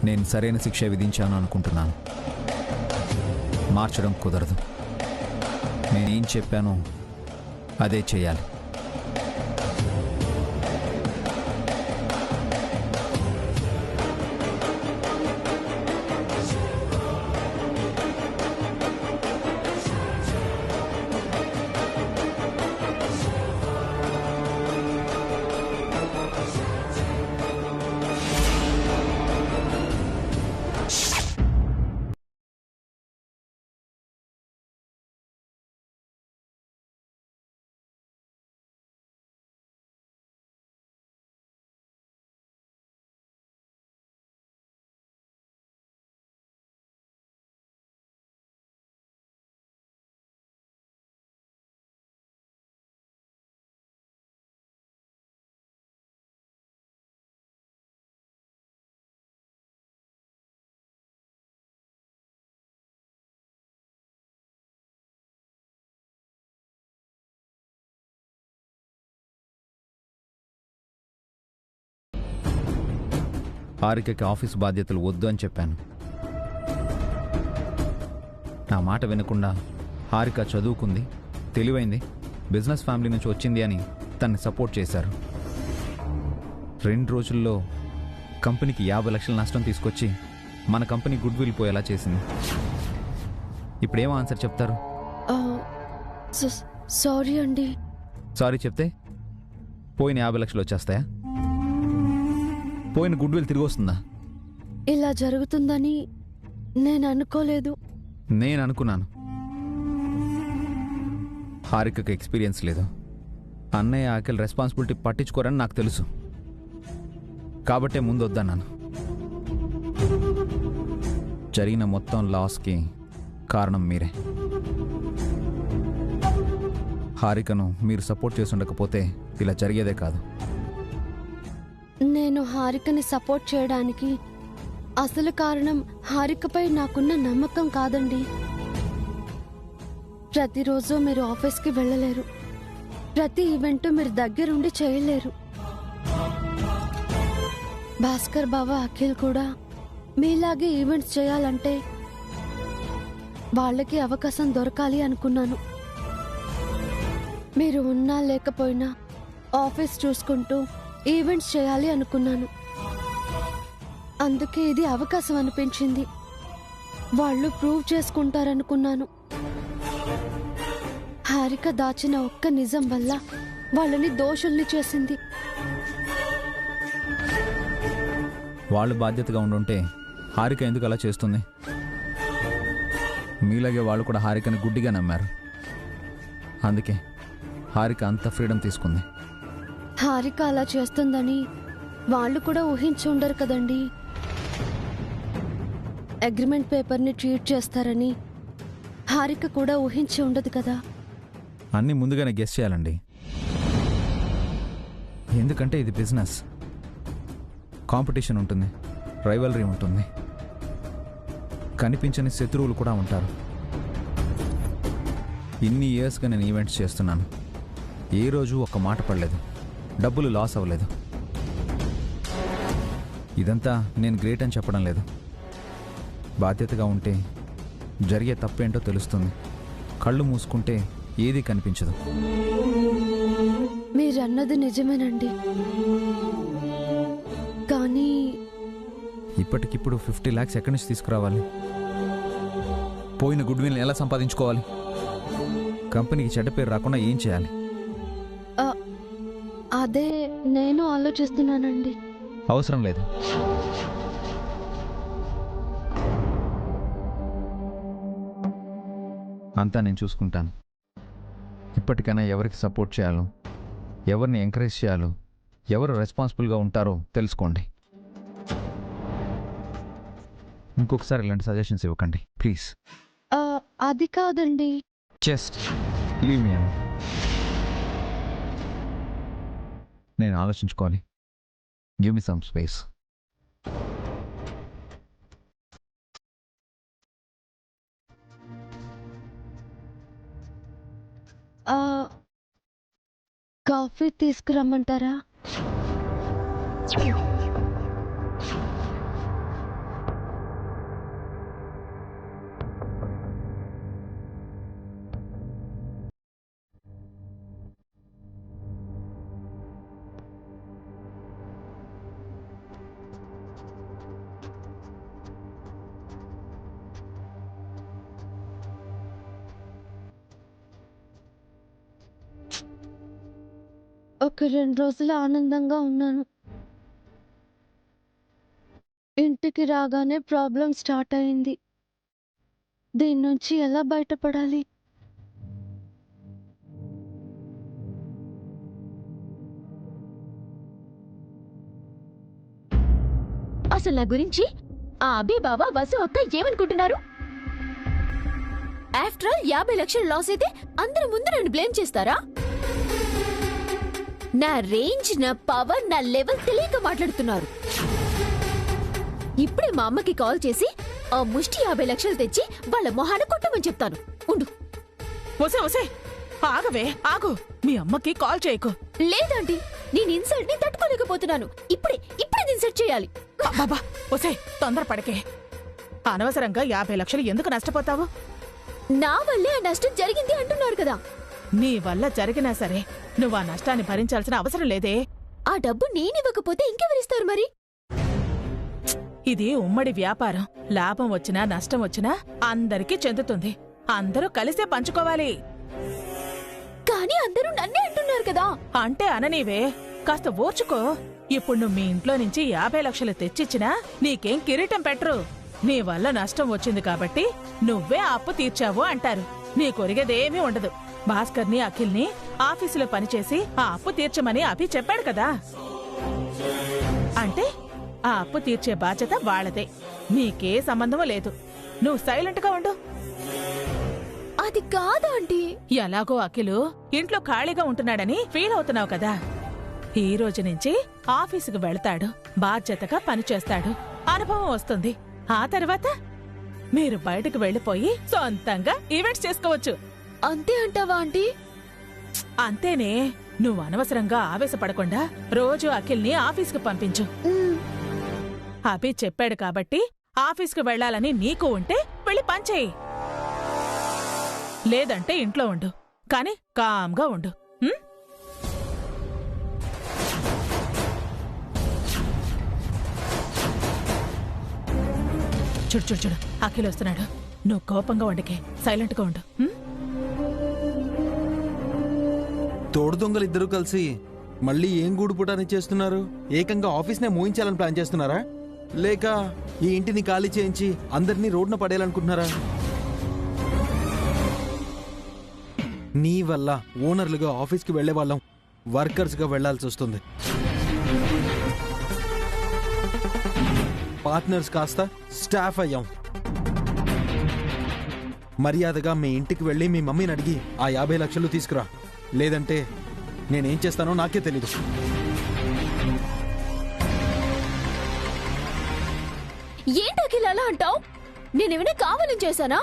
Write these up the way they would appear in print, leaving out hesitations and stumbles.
నేను సరైన శిక్ష విధించాను అనుకుంటున్నాను. మార్చడం కుదరదు. నేనేం చెప్పానో అదే చేయాలి. హారికకి ఆఫీస్ బాధ్యతలు వద్దు అని చెప్పాను. నా మాట వినకుండా హారిక చదువుకుంది, తెలివైంది, బిజినెస్ ఫ్యామిలీ నుంచి వచ్చింది అని తనని సపోర్ట్ చేశారు. 2 రోజుల్లో కంపెనీకి 50 లక్షల నష్టం తీసుకొచ్చి మన కంపెనీ గుడ్ విల్ పోయేలా చేసింది. ఇప్పుడేమో ఆన్సర్ చెప్తారు? సారీ అండి. సారీ చెప్తే పోయిన 50 లక్షలు వచ్చేస్తాయా? పోయిన గుడ్ విల్ తిరిగి వస్తుందా? ఇలా జరుగుతుందని నేను అనుకోలేదు. నేను అనుకున్నాను. హారికకి ఎక్స్పీరియన్స్ లేదు. అన్నయ్య ఆకలి రెస్పాన్సిబిలిటీ పట్టించుకోరని నాకు తెలుసు. కాబట్టే ముందు వద్దన్నాను. జరిగిన మొత్తం లాస్కి కారణం మీరే. హారికను మీరు సపోర్ట్ చేసి ఉండకపోతే ఇలా జరిగేదే కాదు. నేను హారికని సపోర్ట్ చేయడానికి అసలు కారణం హారికపై నాకున్న నమ్మకం కాదండి. ప్రతిరోజు మీరు ఆఫీస్కి వెళ్ళలేరు, ప్రతి ఈవెంట్ మీరు దగ్గరుండి చేయలేరు. భాస్కర్ బావ, అఖిల్ కూడా మీలాగే ఈవెంట్స్ చేయాలంటే వాళ్ళకి అవకాశం దొరకాలి అనుకున్నాను. మీరు ఉన్నా లేకపోయినా ఆఫీస్ చూసుకుంటూ ఈవెంట్స్ చేయాలి అనుకున్నాను. అందుకే ఇది అవకాశం అనిపించింది. వాళ్ళు ప్రూవ్ చేసుకుంటారనుకున్నాను. హారిక దాచిన ఒక్క నిజం వల్ల వాళ్ళని దోషుల్ని చేసింది. వాళ్ళు బాధ్యతగా ఉండుంటే హారిక ఎందుకు అలా చేస్తుంది? మీలాగే వాళ్ళు కూడా హారికని గుడ్డిగా నమ్మారు. అందుకే హారిక అంత ఫ్రీడమ్ తీసుకుంది. హారిక అలా చేస్తుందని వాళ్ళు కూడా ఊహించి ఉండరు కదండి. అగ్రిమెంట్ పేపర్ని ట్రీట్ చేస్తారని హారిక కూడా ఊహించి ఉండదు కదా. అన్నీ ముందుగానే గెస్ చేయాలండి. ఎందుకంటే ఇది బిజినెస్. కాంపిటీషన్ ఉంటుంది, రైవలరీ ఉంటుంది, కనిపించని శత్రువులు కూడా ఉంటారు. ఇన్ని ఇయర్స్గా నేను ఈవెంట్స్ చేస్తున్నాను. ఏ రోజు ఒక్క మాట పడలేదు, డబ్బులు లాస్ అవ్వలేదు. ఇదంతా నేను గ్రేట్ అని చెప్పడం లేదు. బాధ్యతగా ఉంటే జరిగే తప్పేంటో తెలుస్తుంది. కళ్ళు మూసుకుంటే ఏది కనిపించదు. మీరన్నది నిజమేనండి, కానీ ఇప్పటికిప్పుడు 50 lakhs ఎక్కడి నుంచి తీసుకురావాలి? పోయిన గుడ్ విల్ని ఎలా సంపాదించుకోవాలి? కంపెనీకి చెడ్డ పేరు రాకుండా ఏం చేయాలి? అదే నేను ఆలోచిస్తున్నానండి. అవసరం లేదు. అంతా నేను చూసుకుంటాను. ఇప్పటికైనా ఎవరికి సపోర్ట్ చేయాలో, ఎవరిని ఎంకరేజ్ చేయాలో, ఎవరు రెస్పాన్సిబుల్గా ఉంటారో తెలుసుకోండి. ఇంకొకసారి ఇలాంటి సజెషన్స్ ఇవ్వకండి ప్లీజ్. అది కాదండి. Just leave me. నేను ఆలోచించుకోవాలి. Give me some space. Coffee తీసుకురమ్మంటారా? ఒక 2 రోజులు ఆనందంగా ఉన్నాను. ఇంటికి రాగానే ప్రాబ్లం స్టార్ట్ అయింది. దీని నుంచి ఎలా బయటపడాలి? అసలు నా గురించి ఆ అభి బావ వసు అక్క ఏమనుకుంటున్నారు? ఆఫ్టర్ ఆల్ 50 లక్షలు లాస్ అయితే అందరి ముందు నన్ను బ్లేమ్ చేస్తారా? నా రేంజ్, నా పవర్, నా లెవెల్ తెలియక మాట్లాడుతున్నారు. ఇప్పుడే మా అమ్మకి కాల్ చేసి ఆ ముష్టి 50 లక్షలు తెచ్చి వాళ్ళ మొహాన కొట్టమని చెప్తాను. ఉండు. ఒసే ఒసే ఆగవే, ఆగు. మీ అమ్మకి కాల్ చేయకు. లేదండి, నేను ఇన్సల్ట్ ని తట్టుకోలేకపోతున్నాను. ఇప్పుడే ఇన్సల్ట్ చేయాలి. బాబా ఒసే, తొందరపడకే. అనవసరంగా 50 లక్షలు ఎందుకు నష్టపోతావు? నా వల్లే ఆ నష్టం జరిగింది అంటున్నారు కదా. నీ వల్ల జరిగినా సరే నువ్వు ఆ నష్టాన్ని భరించాల్సిన అవసరం లేదే. ఆ డబ్బు నేనివ్వకపోతే ఇంకెవరిస్తారు మరి? ఇది ఉమ్మడి వ్యాపారం. లాభం వచ్చినా నష్టం వచ్చినా అందరికీ చెందుతుంది. అందరూ కలిసే పంచుకోవాలి. కానీ అందరూ నన్నే అంటున్నారు కదా. అంటే అననీవే, కాస్త ఓర్చుకో. ఇప్పుడు నువ్వు మీ ఇంట్లో నుంచి 50 లక్షలు తెచ్చిచ్చినా నీకేం కిరీటం పెట్టరు. నీ వల్ల నష్టం వచ్చింది కాబట్టి నువ్వే ఆ అప్పు తీర్చావు అంటారు. నీ కొరిగేదేమీ ఉండదు. భాస్కర్ని, అఖిల్ని ఆఫీసులో పనిచేసి ఆ అప్పు తీర్చమని అభి చెప్పాడు కదా. అంటే ఆ అప్పు తీర్చే బాధ్యత వాళ్ళదే. నీకే సంబంధం లేదు. నువ్వు సైలెంట్ గా ఉండు. అది కాదా ఆంటీ? ఎలాగో అఖిలు ఇంట్లో ఖాళీగా ఉంటున్నాడని ఫీల్ అవుతున్నావు కదా. ఈ రోజు నుంచి ఆఫీసుకు వెళ్తాడు, బాధ్యతగా పనిచేస్తాడు, అనుభవం వస్తుంది. ఆ తర్వాత మీరు బయటకు వెళ్లిపోయి సొంతంగా ఈవెంట్స్ చేసుకోవచ్చు. అంతే అంటావా ఆంటీ? అంతేనే. నువ్వు అనవసరంగా ఆవేశపడకుండా రోజు అఖిల్ని ఆఫీసుకు పంపించు. అభి చెప్పాడు కాబట్టి ఆఫీసుకు వెళ్లాలని నీకు ఉంటే వెళ్ళి పనిచేయి. లేదంటే ఇంట్లో ఉండు, కాని కామ్గా ఉండు. ఉం? చూడు చూడు చూడు, అఖిల్ వస్తున్నాడు. నువ్వు కోపంగా ఉండకే, సైలెంట్గా ఉండు. ఉం? తోడు దొంగలిద్దరూ కలిసి మళ్ళీ ఏం గూడుపుటాన్ని చేస్తున్నారు? ఏకంగా ఆఫీస్నే మూయించాలని ప్లాన్ చేస్తున్నారా? లేక ఈ ఇంటిని ఖాళీ చేయించి అందరినీ రోడ్న పడేయాలనుకుంటున్నారా? నీ వల్ల ఓనర్లుగా ఆఫీస్కి వెళ్లే వాళ్ళం వర్కర్స్గా వెళ్లాల్సి వస్తుంది. పార్ట్నర్స్ కాస్త స్టాఫ్ అయ్యాం. మర్యాదగా మీ ఇంటికి వెళ్ళి మీ మమ్మీని అడిగి ఆ 50 లక్షలు తీసుకురా. లేదంటే నేనేం చేస్తానో నాకే తెలీదు. ఏంటి అఖిల్ అలా అంటావు? నేనేమైనా కావాలని చేశానా?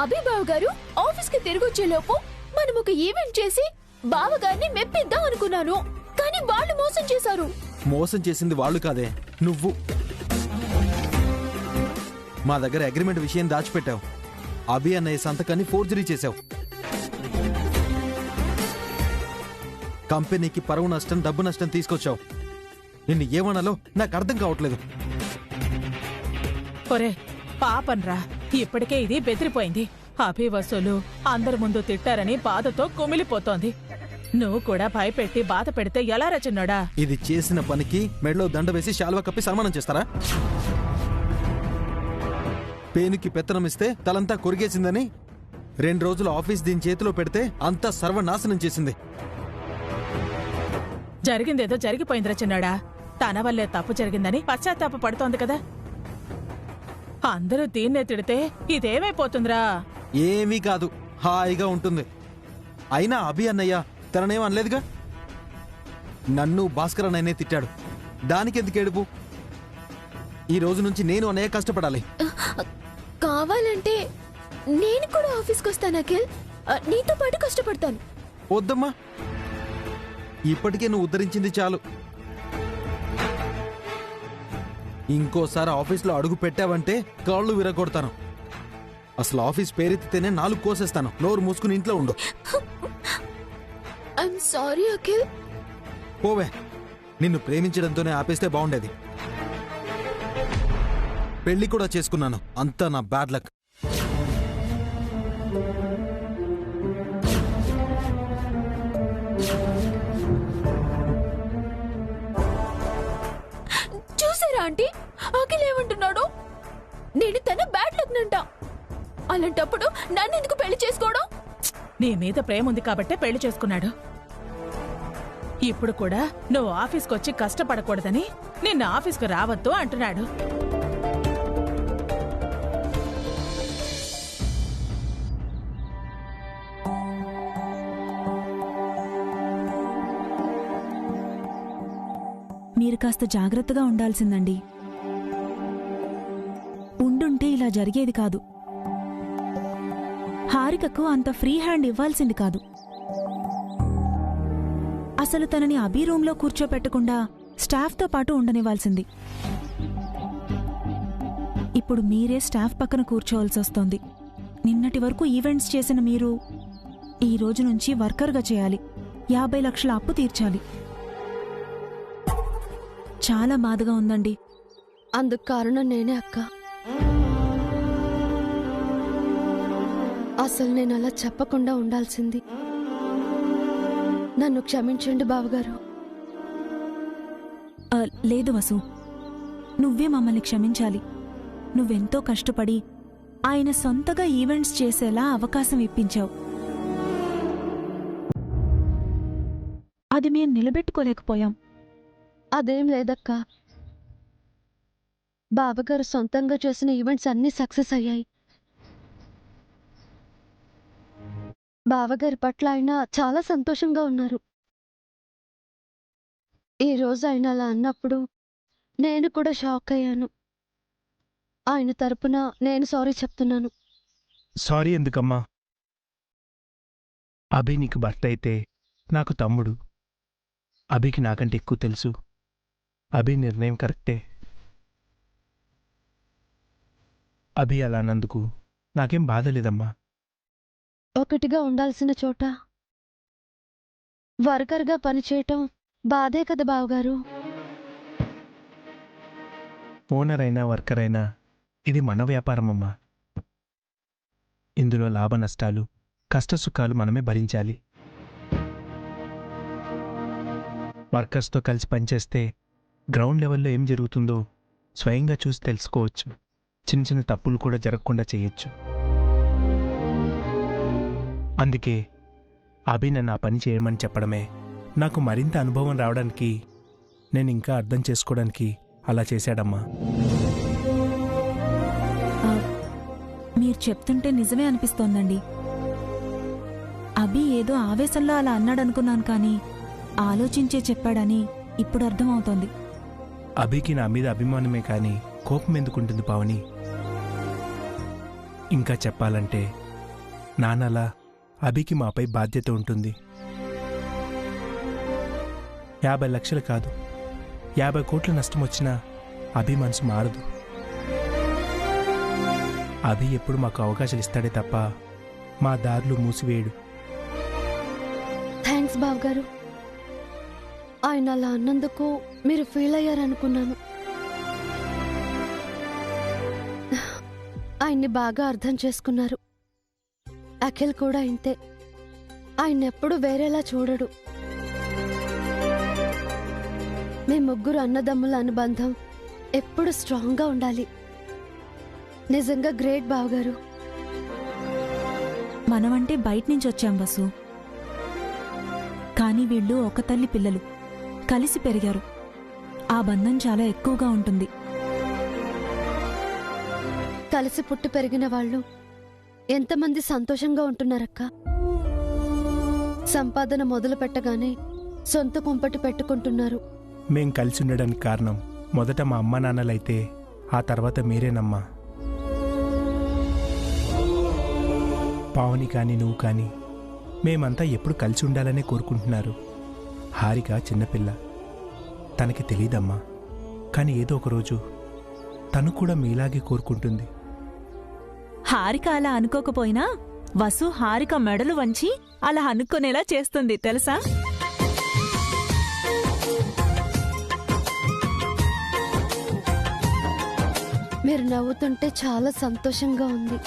అభిబావ్ గారు ఆఫీస్కి తిరిగొచ్చే లోపు మనం ఒక ఈవెంట్ చేసి బావగారిని మెప్పిద్దాం అనుకున్నాను. కానీ వాళ్ళు మోసం చేశారు. మోసం చేసింది వాళ్ళు కాదే, నువ్వు. మా దగ్గర అగ్రిమెంట్ విషయం దాచిపెట్టావు. అభి అన్నయ్య సంతకాన్ని ఫోర్జరీ చేశావు. కంపెనీకి పరువు నష్టం, డబ్బు నష్టం తీసుకొచ్చావు. నిన్ను ఏమనాలో నాకు అర్థం కావట్లేదు. ఒరే పాపన్రా, ఇప్పటికే ఇది బెదిరిపోయింది. అభి వసూలు అందరి ముందు తిట్టారని బాధతో కుమిలిపోతోంది. నువ్వు కూడా భయపెట్టి బాధ పెడితే ఎలా రచన్నాడా? ఇది చేసిన పనికి మెడలో దండ వేసి శాల్వా కప్పి సన్మానం చేస్తారా? పేనుకి పెత్తనం ఇస్తే తలంతా కొరిగేసిందని 2 రోజులు ఆఫీస్ దీని చేతిలో పెడితే అంతా సర్వనాశనం చేసింది. జరిగిందేదో జరిగిపోయిందిరా చిన్నాడా. తన వల్లే తప్పు జరిగిందని పశ్చాత్తాప పడుతోంది కదా. అందరూ దీన్నే తిడితే ఇదేమైపోతుందిరా? ఏమీ కాదు, హాయిగా ఉంటుంది. అయినా అభి అన్నయ్య తననేం అనలేదుగా. నన్ను భాస్కర్ అన్నయ్యనే తిట్టాడు. దానికెందుకు ఏడుపు? ఈ రోజు నుంచి నేను అన్నయ్య కష్టపడాలి. కావాలంటే నేను కూడా ఆఫీస్కి వస్తాను అఖిల్. నీతో పాటు కష్టపడతాను. వద్దమ్మా, ఇప్పటికే నువ్వు ఉద్ధరించింది చాలు. ఇంకోసారి ఆఫీస్లో అడుగు పెట్టావంటే కాళ్ళు విరగొడతాను. అసలు ఆఫీస్ పేరెత్తితేనే 4 కోసేస్తాను. నోరు మూసుకుని ఇంట్లో ఉండు. I'm sorry Akhil. పోవే, నిన్ను ప్రేమించడంతోనే ఆపేస్తే బాగుండేది. పెళ్లి కూడా చేసుకున్నాను. అంతా నా బ్యాడ్ లక్. ఆంటీ, అఖిల్ ఏమంటున్నాడు? నేను తన బ్యాడ్ లక్ నంట. అలాంటప్పుడు నన్ను ఎందుకు పెళ్లి చేసుకోవడం? నీ మీద ప్రేమ ఉంది కాబట్టే పెళ్లి చేసుకున్నాడు. ఇప్పుడు కూడా నువ్వు ఆఫీస్కొచ్చి కష్టపడకూడదని నిన్న ఆఫీస్కు రావద్దు అంటున్నాడు. మీరు కాస్త జాగ్రత్తగా ఉండాల్సిందండి. ఉండుంటే ఇలా జరిగేది కాదు. హారికకు అంత ఫ్రీ హ్యాండ్ ఇవ్వాల్సింది కాదు. అసలు తనని అభి రూంలో కూర్చోపెట్టకుండా స్టాఫ్తో పాటు ఉండనివ్వాల్సింది. ఇప్పుడు మీరే స్టాఫ్ పక్కన కూర్చోవలసి వస్తోంది. నిన్నటి వరకు ఈవెంట్స్ చేసిన మీరు ఈ రోజు నుంచి వర్కర్గా చేయాలి. 50 లక్షల అప్పు తీర్చాలి. చాలా బాధగా ఉందండి. అందుకు కారణం నేనే అక్క. అసలు నేను అలా చెప్పకుండా ఉండాల్సింది. నన్ను క్షమించండి బావగారు. లేదు వసు, నువ్వే మమ్మల్ని క్షమించాలి. నువ్వెంతో కష్టపడి ఆయన సొంతగా ఈవెంట్స్ చేసేలా అవకాశం ఇప్పించావు. అది మేం నిలబెట్టుకోలేకపోయాం. అదేం లేదక్కా. బావగారు సొంతంగా చేసిన ఈవెంట్స్ అన్నీ సక్సెస్ అయ్యాయి. బావగారి పట్ల ఆయన చాలా సంతోషంగా ఉన్నారు. ఈ రోజు ఆయన అలా అన్నప్పుడు నేను కూడా షాక్ అయ్యాను. ఆయన తరపున నేను సారీ చెప్తున్నాను. సారీ ఎందుకమ్మా? అభి నీకు భర్త అయితే నాకు తమ్ముడు. అభికి నాకంటే ఎక్కువ తెలుసు. అభి నిర్ణయం కరెక్టే. అభి అలా అన్నందుకు నాకేం బాధ లేదమ్మా. ఒకటిగా ఉండాల్సిన చోట వర్కర్గా పనిచేయటం బాధే కదా బావగారు. ఓనర్ అయినా వర్కర్ అయినా ఇది మన వ్యాపారమమ్మా. ఇందులో లాభ నష్టాలు కష్టసుఖాలు మనమే భరించాలి. వర్కర్స్తో కలిసి పనిచేస్తే గ్రౌండ్ లెవెల్లో ఏం జరుగుతుందో స్వయంగా చూసి తెలుసుకోవచ్చు. చిన్న చిన్న తప్పులు కూడా జరగకుండా చేయొచ్చు. అందుకే అభి నన్ను ఆ పని చేయమని చెప్పడమే నాకు మరింత అనుభవం రావడానికి, నేను ఇంకా అర్థం చేసుకోవడానికి అలా చేశాడమ్మా. మీరు చెప్తుంటే నిజమే అనిపిస్తోందండి. అభి ఏదో ఆవేశంలో అలా అన్నాడనుకున్నాను, కానీ ఆలోచించే చెప్పాడని ఇప్పుడు అర్థమవుతోంది. అభికి నా మీద అభిమానమే కానీ కోపం ఎందుకుంటుంది పావని? ఇంకా చెప్పాలంటే నాన్నలా అభికి మాపై బాధ్యత ఉంటుంది. 50 లక్షలు కాదు, 50 కోట్ల నష్టం వచ్చినా అభి మనసు మారదు. అభి ఎప్పుడు మాకు అవకాశాలు ఇస్తాడే తప్ప మా దారులు మూసివేయడు. థ్యాంక్స్ బావగారు. ఆయన అలా అన్నందుకు మీరు ఫీల్ అయ్యారనుకున్నాను. ఆయన్ని బాగా అర్థం చేసుకున్నారు. అఖిల్ కూడా ఇంతే. ఆయన్నెప్పుడు వేరేలా చూడడు. మీ ముగ్గురు అన్నదమ్ముల అనుబంధం ఎప్పుడు స్ట్రాంగ్గా ఉండాలి. నిజంగా గ్రేట్ బావగారు. మనమంటే బయట నుంచి వచ్చాం వసు, కానీ వీళ్ళు ఒక తల్లి పిల్లలు, కలిసి పెరిగారు. ఆ బంధం చాలా ఎక్కువగా ఉంటుంది. కలిసి పుట్టి పెరిగిన వాళ్ళు ఎంతమంది సంతోషంగా ఉంటున్నారక్క. సంపాదన మొదలు పెట్టగానే సొంత కుంపటి పెట్టుకుంటున్నారు. మేం కలిసి ఉండడానికి కారణం మొదట మా అమ్మ నాన్నలైతే ఆ తర్వాత మీరేనమ్మా. పావని కానీ నువ్వు కానీ మేమంతా ఎప్పుడు కలిసి ఉండాలనే కోరుకుంటున్నారు. హారిక చిన్నపిల్ల, తనకి తెలీదమ్మా. కానీ ఏదో ఒకరోజు తను కూడా మీలాగే కోరుకుంటుంది. హారిక అలా అనుకోకపోయినా వసు హారిక మెడలు వంచి అలా అనుకునేలా చేస్తుంది తెలుసా? మీరు నవ్వుతుంటే చాలా సంతోషంగా ఉంది.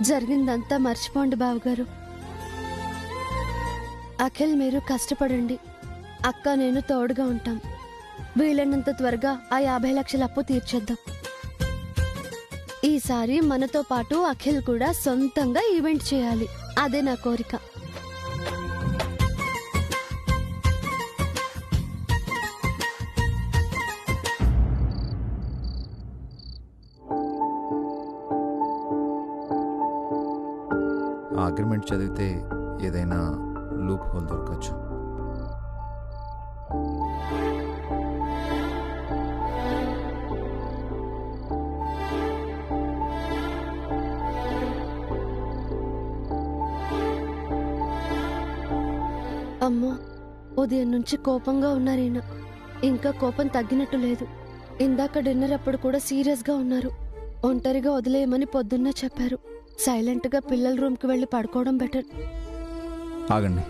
జరిగిందంతా మర్చిపోండి బావగారు. అఖిల్ మీరు కష్టపడండి. అక్క నేను తోడుగా ఉంటాం. వీలైనంత త్వరగా ఆ 50 లక్షల అప్పు తీర్చేద్దాం. ఈసారి మనతో పాటు అఖిల్ కూడా సొంతంగా ఈవెంట్ చేయాలి. అదే నా కోరిక. ఆ అగ్రిమెంట్ చదివితే ఏదైనా లూప్ హోల్ దొరకచ్చు. అమ్మో, ఉదయం నుంచి కోపంగా ఉన్నారీయన. ఇంకా కోపం తగ్గినట్టు లేదు. ఇందాక డిన్నర్ అప్పుడు కూడా సీరియస్గా ఉన్నారు. ఒంటరిగా వదిలేయమని పొద్దున్నే చెప్పారు. సైలెంట్గా పిల్లల రూమ్కి వెళ్ళి పడుకోవడం బెటర్. ఆగండి.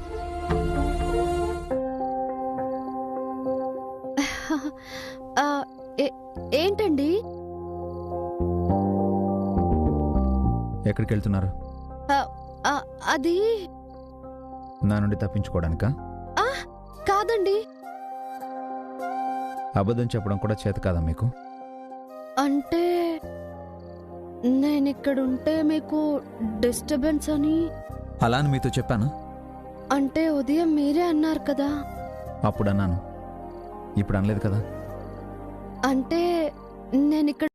ఆ, ఏంటండి? ఎక్కడికి వెళ్తున్నారు? ఆ, ఆ, అది నా నుండి తప్పించుకోవడానికా? ఆ, కాదండి. అబద్ధం చెప్పడం కూడా చేత కాదా మీకు? అంటే నేనిక్కడుంటే మీకు డిస్టర్బెన్స్ అని. అలా అని మీతో చెప్పాను. అంటే ఉదయం మీరే అన్నారు కదా. అప్పుడు అన్నాను, ఇప్పుడు అనలేదు కదా. అంటే నేనిక్కడ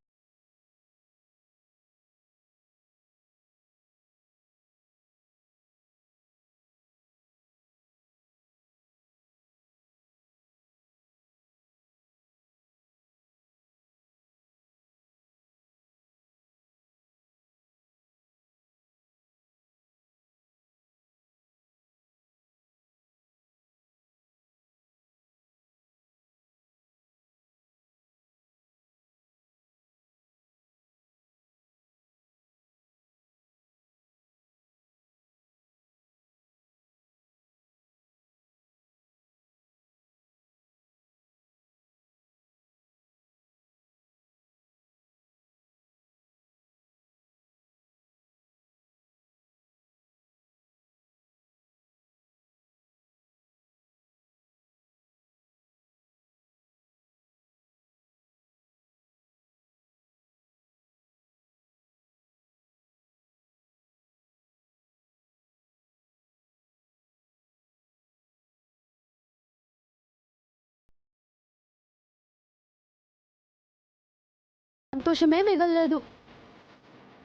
సంతోషమే మిగలలేదు.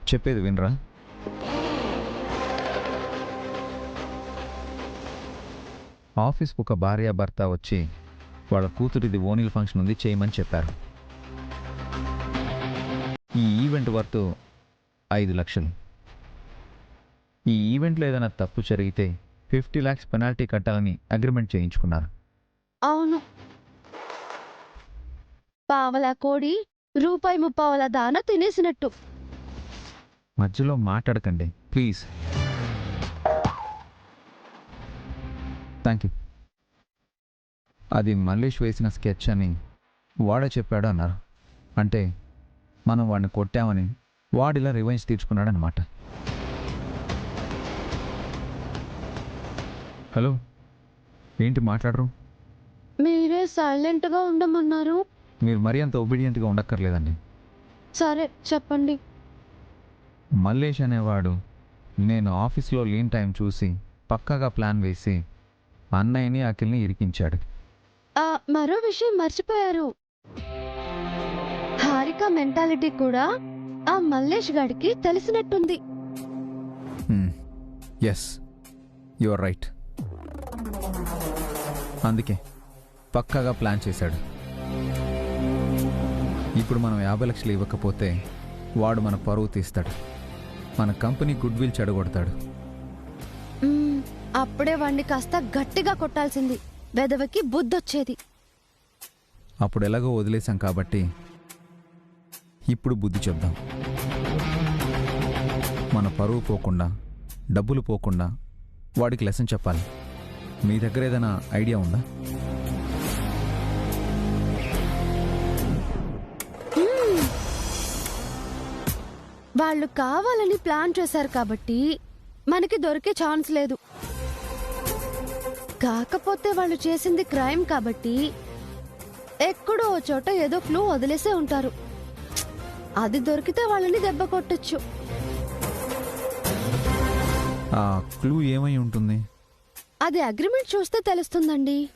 చెప్పేది వినరా? ఆఫీస్కి ఒక భార్య భర్త వచ్చి వాళ్ళ కూతురిది ఓనీల్ ఫంక్షన్ ఉంది, చేయమని చెప్పారు. ఈ ఈవెంట్ వర్త్ 5 లక్షలు. ఈ ఈవెంట్లో ఏదైనా తప్పు జరిగితే 50 lakhs పెనాల్టీ కట్టాలని అగ్రిమెంట్ చేయించుకున్నారు. అవును, పావలా కోడి రూపాయి ముప్పావల దాన తినేసినట్టు. మధ్యలో మాట్లాడకండి ప్లీజ్. Thank you. అది మల్లేష్ వేసిన స్కెచ్ అని వాడే చెప్పాడు అన్నారు. అంటే మనం వాడిని కొట్టామని వాడిలా రివెంజ్ తీర్చుకున్నాడు అనమాట. హలో, ఏంటి మాట్లాడరు? మీరే సైలెంట్గా ఉండమన్నారు. మీరు మరీ అంత ఒబీడియంట్గా ఉండక్కర్లేదండి. సరే చెప్పండి. మల్లేష్ అనేవాడు నేను ఆఫీస్లో లీన్ టైం చూసి పక్కాగా ప్లాన్ వేసి అన్నయ్యని అఖిల్ని ఇరికించాడు. మరో విషయం మర్చిపోయారు. హారిక మెంటాలిటీ కూడా ఆ మల్లేష్ గాడికి తెలిసినట్టుంది. Yes, you are right. అందుకే పక్కాగా ప్లాన్ చేశాడు. ఇప్పుడు మనం 50 లక్షలు ఇవ్వకపోతే వాడు మన పరువు తీస్తాడు, మన కంపెనీ గుడ్ విల్ చెడగొడతాడు. అప్పుడే వాడిని కాస్త గట్టిగా కొట్టాల్సింది, వెదవకి బుద్ధొచ్చేది. అప్పుడు ఎలాగో వదిలేశాం కాబట్టి ఇప్పుడు బుద్ధి చెప్దాం. మన పరువు పోకుండా, డబ్బులు పోకుండా వాడికి లెసన్ చెప్పాలి. మీ దగ్గర ఏదైనా ఐడియా ఉందా? వాళ్ళు కావాలని ప్లాన్ చేశారు కాబట్టి మనకి దొరికే ఛాన్స్ లేదు. కాకపోతే వాళ్ళు చేసింది క్రైమ్ కాబట్టి ఎక్కడో ఓ చోట ఏదో క్లూ వదిలేసే ఉంటారు. అది దొరికితే వాళ్ళని దెబ్బ కొట్టొచ్చు. ఆ క్లూ ఏమై ఉంటుంది? అది అగ్రిమెంట్ చూస్తే తెలుస్తుందండి.